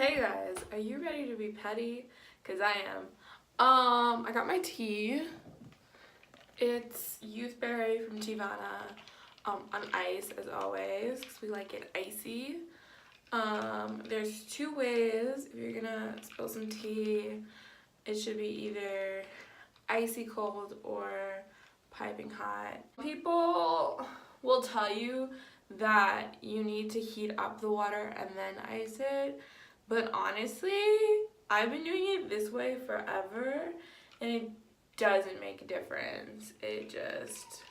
Hey guys, are you ready to be petty? Cause I am. I got my tea. It's youthberry from Tivana, on ice as always, cause we like it icy. There's two ways if you're gonna spill some tea. It should be either icy cold or piping hot. People will tell you that you need to heat up the water and then ice it, but honestly, I've been doing it this way forever and it doesn't make a difference. It just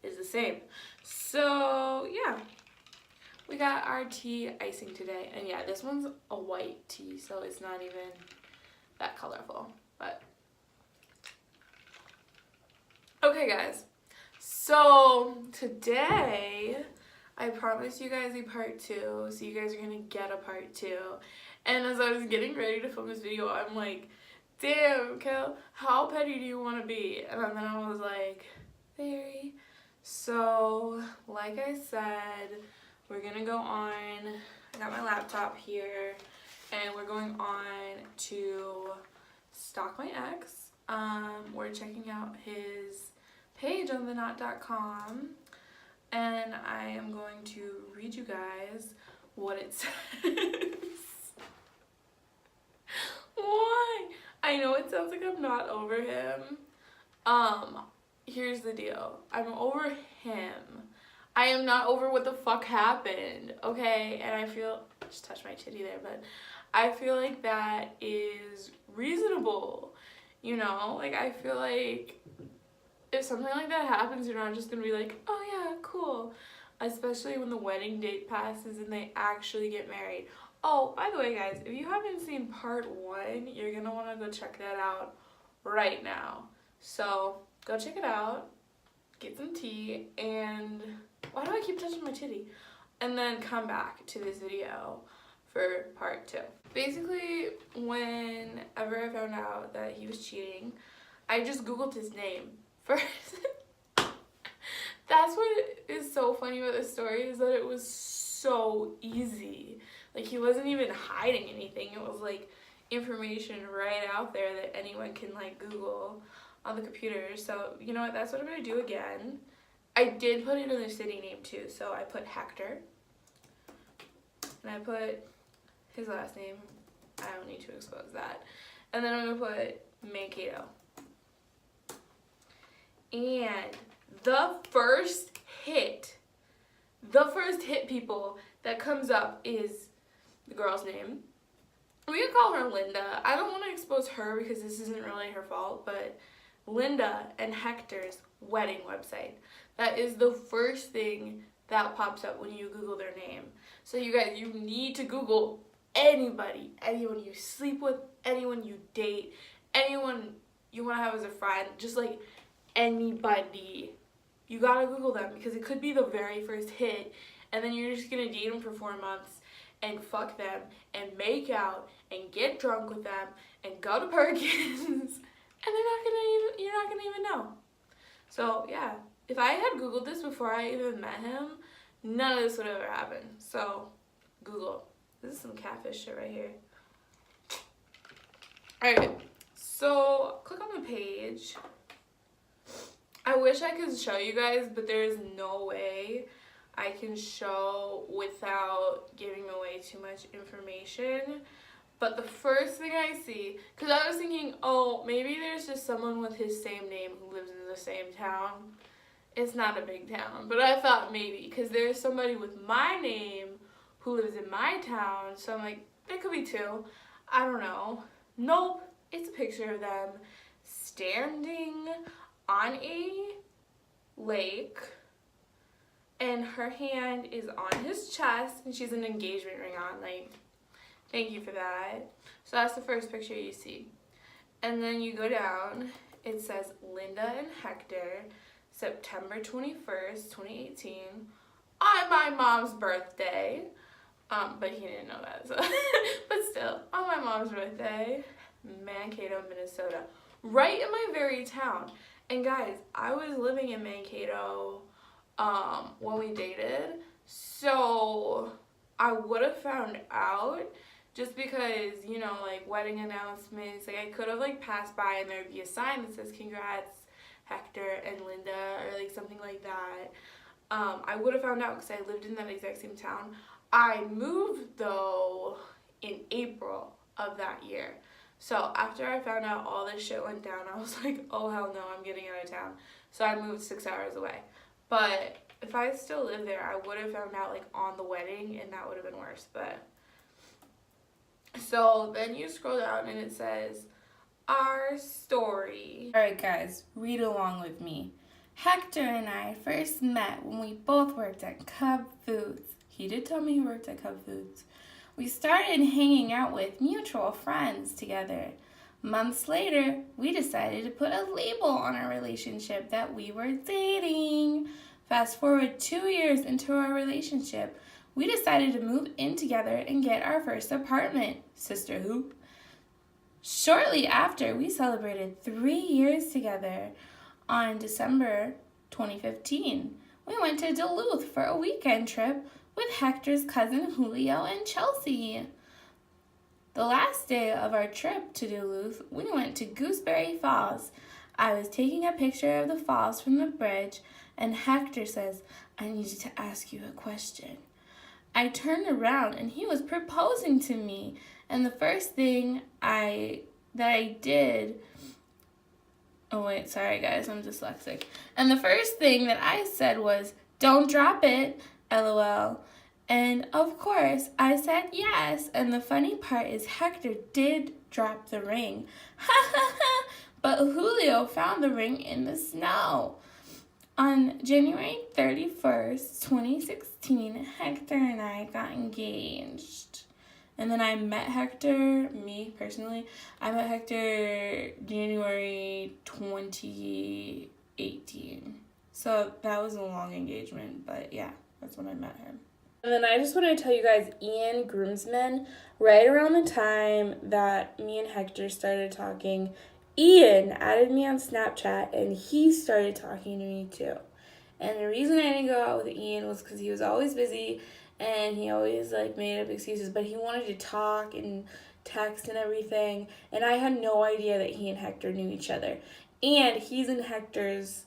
is the same. So yeah, we got our tea icing today, and yeah, this one's a white tea, so it's not even that colorful, but okay guys, so today I promised you guys a part 2, so you guys are gonna get a part 2. And as I was getting ready to film this video, I'm like, damn, Kel, how petty do you want to be? And then I was like, very. So like I said, we're gonna go on, I got my laptop here, and we're going on to Stalk My Ex. We're checking out his page on theknot.com, and I am going to read you guys what it says. Why? I know it sounds like I'm not over him. Here's the deal. I'm over him. I am not over what the fuck happened, okay? And I feel, just touched my titty there, but I feel like that is reasonable, you know? Like, I feel like if something like that happens, you're not just gonna be like, oh yeah, cool. Especially when the wedding date passes and they actually get married. Oh, by the way, guys, if you haven't seen part 1, you're gonna wanna go check that out right now. So, go check it out, get some tea, and why do I keep touching my titty? And then come back to this video for part 2. Basically, whenever I found out that he was cheating, I just Googled his name first. That's what is so funny about this story, is that it was so easy. Like, he wasn't even hiding anything. It was like information right out there that anyone can like Google on the computer. So you know what, that's what I'm gonna do again. I did put in the city name too, so I put Hector, and I put his last name. I don't need to expose that. And then I'm gonna put Mankato. And the first hit people that comes up is the girl's name. We can call her Linda. I don't want to expose her because this isn't really her fault, but Linda and Hector's wedding website. That is the first thing that pops up when you Google their name. So you guys, you need to Google anybody, anyone you sleep with, anyone you date, anyone you want to have as a friend, just like anybody. You gotta Google them because it could be the very first hit, and then you're just gonna date them for 4 months and fuck them and make out and get drunk with them and go to Perkins and you're not gonna even know. So yeah, if I had Googled this before I even met him, none of this would have ever happened. So Google. This is some catfish shit right here. Alright, so click on the page. I wish I could show you guys, but there is no way I can show without giving away too much information. But the first thing I see, because I was thinking, oh, maybe there's just someone with his same name who lives in the same town. It's not a big town, but I thought maybe, because there's somebody with my name who lives in my town, so I'm like, it could be 2. I don't know. Nope, it's a picture of them standing on a lake, and her hand is on his chest, and she has an engagement ring on. Like, thank you for that. So that's the first picture you see. And then you go down, it says Linda and Hector, September 21st, 2018, on my mom's birthday. But he didn't know that, so but still, on my mom's birthday, Mankato, Minnesota, right in my very town. And guys, I was living in Mankato when we dated, so I would have found out just because, you know, like wedding announcements, like I could have like passed by and there'd be a sign that says congrats Hector and Linda or like something like that. I would have found out because I lived in that exact same town. I moved though in April of that year. So after I found out all this shit went down, I was like, oh hell no, I'm getting out of town. So I moved 6 hours away. But if I still lived there, I would have found out like on the wedding, and that would have been worse. But so then you scroll down and it says our story. Alright guys, read along with me. Hector and I first met when we both worked at Cub Foods. He did tell me he worked at Cub Foods. We started hanging out with mutual friends together. Months later, we decided to put a label on our relationship that we were dating. Fast forward 2 years into our relationship, we decided to move in together and get our first apartment. Sister Hoop. Shortly after, we celebrated 3 years together. On December 2015, we went to Duluth for a weekend trip with Hector's cousin Julio and Chelsea. The last day of our trip to Duluth, we went to Gooseberry Falls. I was taking a picture of the falls from the bridge, and Hector says, I need to ask you a question. I turned around, and he was proposing to me, and the first thing I did... Oh, wait, sorry, guys, I'm dyslexic. And the first thing that I said was, don't drop it, LOL. And, of course, I said yes. And the funny part is Hector did drop the ring. Ha, ha, ha. But Julio found the ring in the snow. On January 31st, 2016, Hector and I got engaged. And then I met Hector, me personally, I met Hector January 2018. So that was a long engagement, but yeah, that's when I met him. And then I just want to tell you guys, Ian Groomsman, right around the time that me and Hector started talking, Ian added me on Snapchat and he started talking to me too. And the reason I didn't go out with Ian was because he was always busy and he always like made up excuses, but he wanted to talk and text and everything, and I had no idea that he and Hector knew each other. And he's in Hector's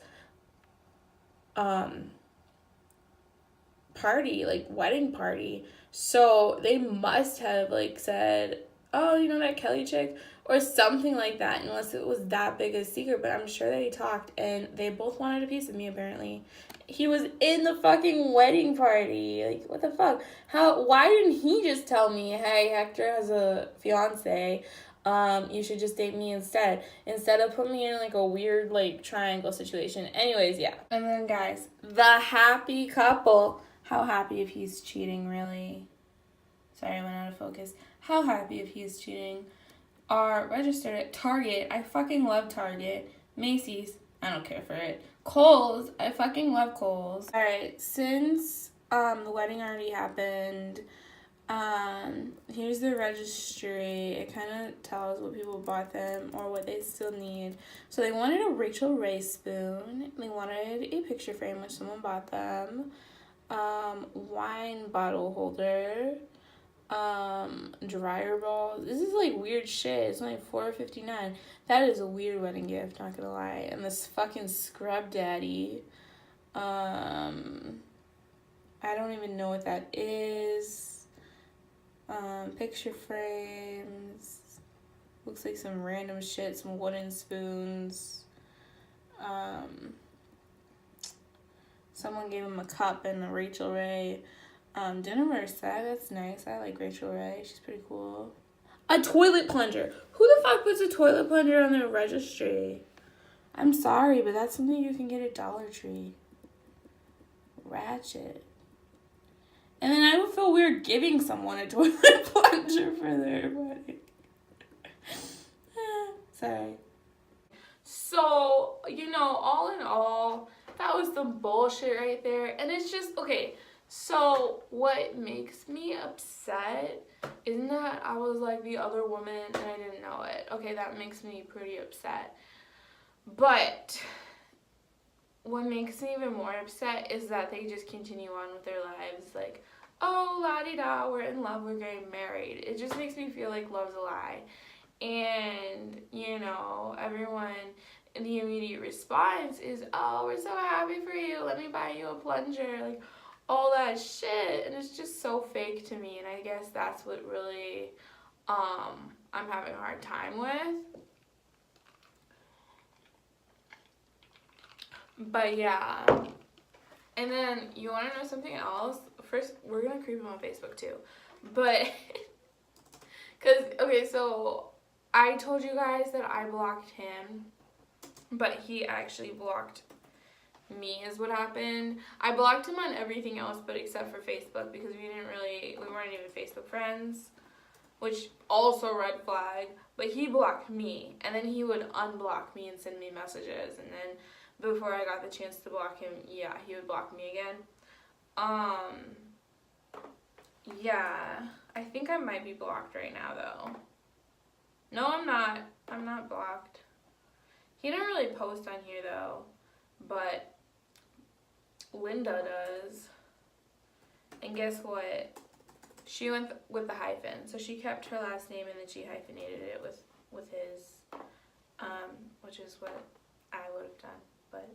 party, like wedding party, so they must have like said, oh, you know that Kelly chick or something like that, unless it was that big a secret. But I'm sure they talked and they both wanted a piece of me. Apparently he was in the fucking wedding party. Like, what the fuck? Why didn't he just tell me, hey, Hector has a fiance, you should just date me instead of putting me in like a weird like triangle situation. Anyways, yeah. And then guys, the happy couple. How happy if he's cheating, really? Sorry, I went out of focus. How happy if he's cheating are registered at Target. I fucking love Target. Macy's, I don't care for it. Kohl's, I fucking love Kohl's. Alright, since the wedding already happened, here's the registry. It kind of tells what people bought them or what they still need. So they wanted a Rachel Ray spoon. They wanted a picture frame, which someone bought them. Wine bottle holder. Dryer balls. This is like weird shit. It's only $4.59. That is a weird wedding gift, not gonna lie. And this fucking scrub daddy. I don't even know what that is. Picture frames. Looks like some random shit, some wooden spoons. Someone gave him a cup and a Rachel Ray dinnerware set. That's nice. I like Rachel Ray. She's pretty cool. A toilet plunger. Who the fuck puts a toilet plunger on their registry? I'm sorry, but that's something you can get at Dollar Tree. Ratchet. And then I would feel weird giving someone a toilet plunger for their wedding. Sorry. So, you know, all in all, that was some bullshit right there. And it's just, okay, so what makes me upset isn't that I was like the other woman and I didn't know it. Okay, that makes me pretty upset. But what makes me even more upset is that they just continue on with their lives. Like, oh, la-di-da, we're in love, we're getting married. It just makes me feel like love's a lie. And, you know, everyone, the immediate response is, oh, we're so happy for you, let me buy you a plunger, like, all that shit. And it's just so fake to me, and I guess that's what really I'm having a hard time with. But yeah. And then, you want to know something else? First, we're going to creep him on Facebook too. But, because, okay, so I told you guys that I blocked him, but he actually blocked me is what happened. I blocked him on everything else but except for Facebook, because we weren't even Facebook friends, which also red flag. But he blocked me, and then he would unblock me and send me messages, and then before I got the chance to block him, yeah, he would block me again. Yeah, I think I might be blocked right now though. No, I'm not. I'm not blocked. He didn't really post on here though, but Linda does. And guess what? She went with the hyphen. So she kept her last name and then she hyphenated it with his, which is what I would have done. But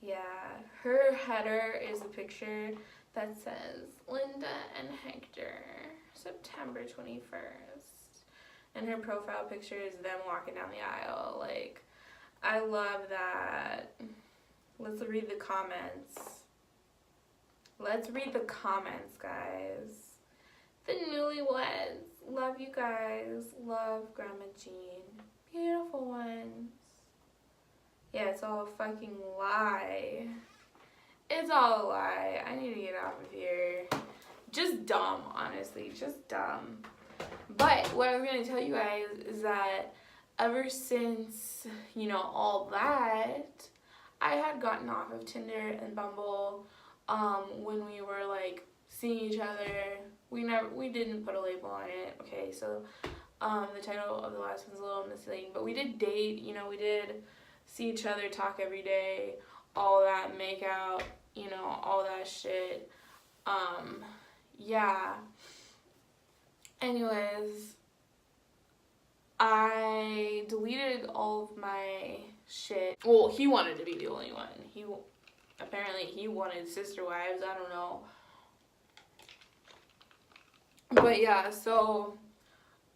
yeah, her header is a picture that says Linda and Hector, September 21st. And her profile picture is them walking down the aisle. Like, I love that. Let's read the comments. Let's read the comments, guys. The newlyweds. Love you guys. Love Grandma Jean. Beautiful ones. Yeah, it's all a fucking lie. It's all a lie. I need to get out of here. Just dumb, honestly. Just dumb. But what I was going to tell you guys is that ever since, you know, all that, I had gotten off of Tinder and Bumble when we were, like, seeing each other. We didn't put a label on it, okay? So the title of the last one's a little misleading. But we did date, you know, we did see each other, talk every day, all that, make out, you know, all that shit. Yeah. Anyways, I deleted all of my shit. Well, he wanted to be the only one. Apparently he wanted sister wives, I don't know. But yeah, so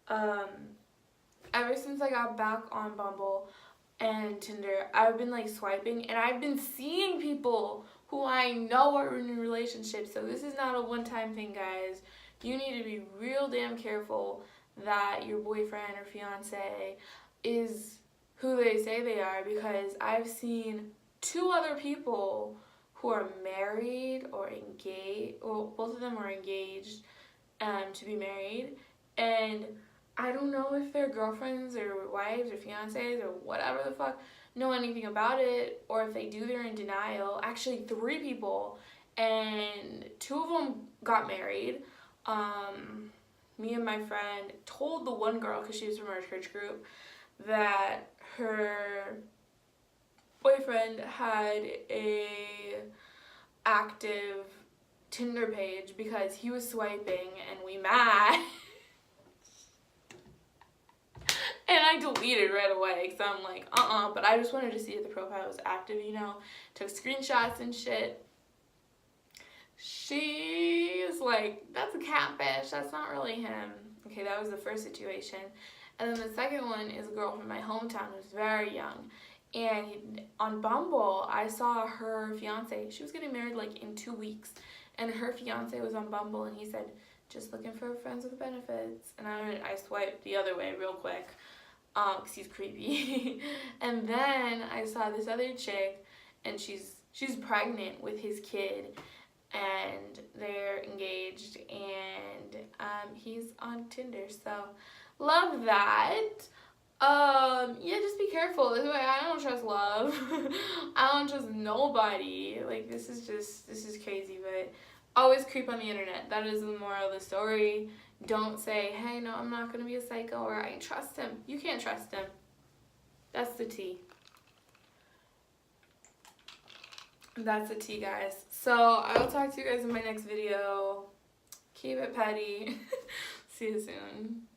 ever since I got back on Bumble and Tinder, I've been like swiping and I've been seeing people who I know are in relationships. So this is not a one-time thing, guys. You need to be real damn careful that your boyfriend or fiance is who they say they are, because I've seen 2 other people who are married or engaged, well, both of them are engaged to be married, and I don't know if their girlfriends or wives or fiancés or whatever the fuck know anything about it, or if they do, they're in denial. Actually, 3 people, and 2 of them got married. Me and my friend told the one girl, because she was from our church group, that her boyfriend had a active Tinder page because he was swiping and we matched. And I deleted right away because I'm like, but I just wanted to see if the profile was active, you know. Took screenshots and shit. She's like, that's a catfish, that's not really him. Okay, that was the first situation. And then the second one is a girl from my hometown who's very young. And on Bumble, I saw her fiance. She was getting married like in 2 weeks. And her fiance was on Bumble and he said, just looking for friends with benefits. And I swiped the other way real quick because he's creepy. And then I saw this other chick and she's pregnant with his kid. And they're engaged and he's on Tinder, so love that. Yeah, just be careful. This way, I don't trust love. I don't trust nobody. Like, this is crazy, but always creep on the internet. That is the moral of the story. Don't say, hey, no, I'm not gonna be a psycho, or I trust him. You can't trust him. That's the tea. That's the tea, guys. So I will talk to you guys in my next video. Keep it petty. See you soon.